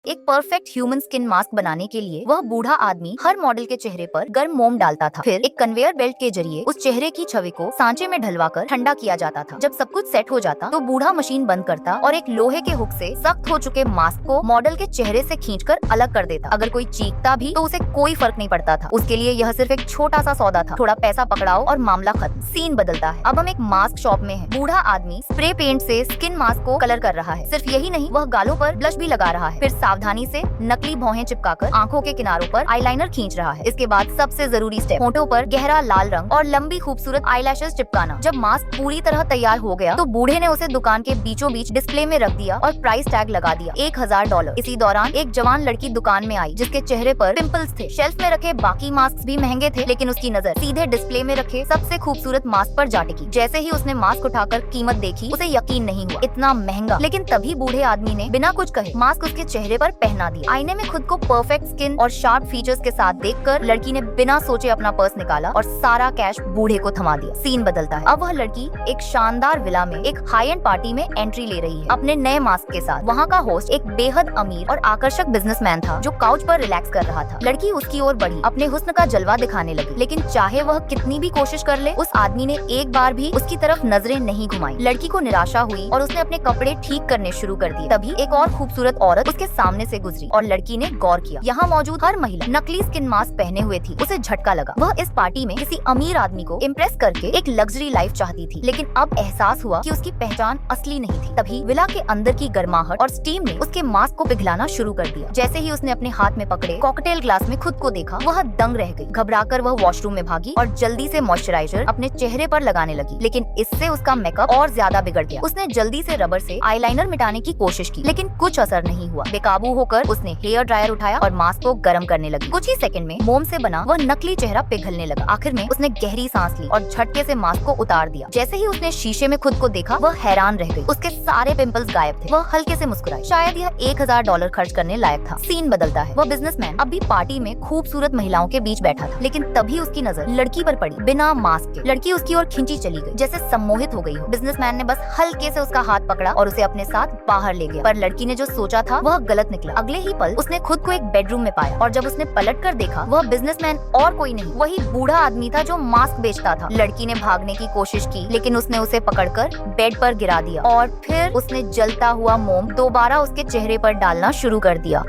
एक perfect human skin mask बनाने के लिए वह बूढ़ा आदमी हर मॉडल के चेहरे पर गर्म मोम डालता था। फिर एक कन्वेयर बेल्ट के जरिए उस चेहरे की छवि को सांचे में ढलवाकर ठंडा किया जाता था। जब सब कुछ सेट हो जाता तो बूढ़ा मशीन बंद करता और एक लोहे के हुक से सख्त हो चुके मास्क को मॉडल के चेहरे से खींचकर अलग कर देता। अगर कोई चीखता भी तो उसे कोई फर्क नहीं पड़ता था। उसके लिए यह सिर्फ एक छोटा सा सौदा था। थोड़ा पैसा पकड़ाओ और मामला खत्म। सीन बदलता है। अब हम एक मास्क शॉप में हैं। बूढ़ा आदमी स्प्रे पेंट से स्किन मास्क को कलर कर रहा है। सिर्फ यही नहीं, वह गालों पर ब्लश भी लगा रहा है। फिर सावधानी से नकली भौहें चिपकाकर आंखों के किनारों पर आईलाइनर खींच रहा है। इसके बाद सबसे जरूरी स्टेप, होंठों पर गहरा लाल रंग और लंबी खूबसूरत आईलैशेस चिपकाना। जब मास्क पूरी तरह तैयार हो गया तो बूढ़े ने उसे दुकान के बीचों बीच डिस्प्ले में रख दिया और प्राइस टैग लगा दिया, $1000। इसी दौरान एक जवान लड़की दुकान में आई जिसके चेहरे पर पिंपल्स थे। शेल्फ में रखे बाकी मास्क भी महंगे थे, लेकिन उसकी नजर सीधे डिस्प्ले में रखे सबसे खूबसूरत मास्क पर जा टिकी। जैसे ही उसने मास्क उठाकर कीमत देखी, उसे यकीन नहीं हुआ, इतना महंगा। लेकिन तभी बूढ़े आदमी ने बिना कुछ कहे मास्क उसके चेहरे पर पहना दिया। आईने में खुद को परफेक्ट स्किन और शार्प फीचर्स के साथ देखकर लड़की ने बिना सोचे अपना पर्स निकाला और सारा कैश बूढ़े को थमा दिया। सीन बदलता है। अब वह लड़की एक शानदार विला में एक हाई एंड पार्टी में एंट्री ले रही है अपने नए मास्क के साथ। वहाँ का होस्ट एक बेहद अमीर और आकर्षक बिजनेसमैन था जो काउच पर रिलैक्स कर रहा था। लड़की उसकी ओर बढ़ी, अपने हुस्न का जलवा दिखाने लगी, लेकिन चाहे वह कितनी भी कोशिश कर ले, उस आदमी ने एक बार भी उसकी तरफ नजरें नहीं घुमाई। लड़की को निराशा हुई और उसने अपने कपड़े ठीक करने शुरू कर दिए। तभी एक और खूबसूरत औरत उसके सामने से गुजरी और लड़की ने गौर किया, यहाँ मौजूद हर महिला नकली स्किन मास्क पहने हुए थी। उसे झटका लगा। वह इस पार्टी में किसी अमीर आदमी को इम्प्रेस करके एक लग्जरी लाइफ चाहती थी, लेकिन अब एहसास हुआ कि उसकी पहचान असली नहीं थी। तभी विला के अंदर की गर्माहट और स्टीम ने उसके मास्क को पिघलाना शुरू कर दिया। जैसे ही उसने अपने हाथ में पकड़े कॉकटेल ग्लास में खुद को देखा, वह दंग रह गई। घबराकर वह वॉशरूम में भागी और जल्दी से मॉइस्चराइजर अपने चेहरे पर लगाने लगी, लेकिन इससे उसका मेकअप और ज्यादा बिगड़ गया। उसने जल्दी से रबर से आईलाइनर मिटाने की कोशिश की, लेकिन कुछ असर नहीं हुआ। बेकाबू होकर उसने हेयर ड्रायर उठाया और मास्क को गर्म करने लगी। कुछ ही सेकंड में मोम से बना वह नकली चेहरा पिघलने लगा। आखिर में उसने गहरी सांस ली और झटके से मास्क को उतार दिया। जैसे ही उसने शीशे में खुद को देखा, वह हैरान रह गई। उसके सारे पिंपल्स गायब थे। वह हल्के से मुस्कुराई। शायद यह $1000 खर्च करने लायक था। सीन बदलता है। वह बिजनेसमैन अभी पार्टी में खूबसूरत महिलाओं के बीच बैठा था, लेकिन तभी उसकी नजर लड़की पर पड़ी, बिना मास्क के। लड़की उसकी ओर खींची चली गई, जैसे सम्मोहित हो गई हो। बिजनेसमैन ने बस हल्के से उसका हाथ पकड़ा और उसे अपने साथ बाहर ले गया। पर लड़की ने जो सोचा था वह गलत निकला। अगले ही पल उसने खुद को एक बेडरूम में पाया और जब उसने पलट कर देखा, वह बिजनेसमैन और कोई नहीं, वही बूढ़ा आदमी था जो मास्क बेचता था। लड़की ने भागने की कोशिश की, लेकिन उसने उसे पकड़कर बेड पर गिरा दिया और फिर उसने जलता हुआ मोम दोबारा उसके चेहरे पर डालना शुरू कर दिया।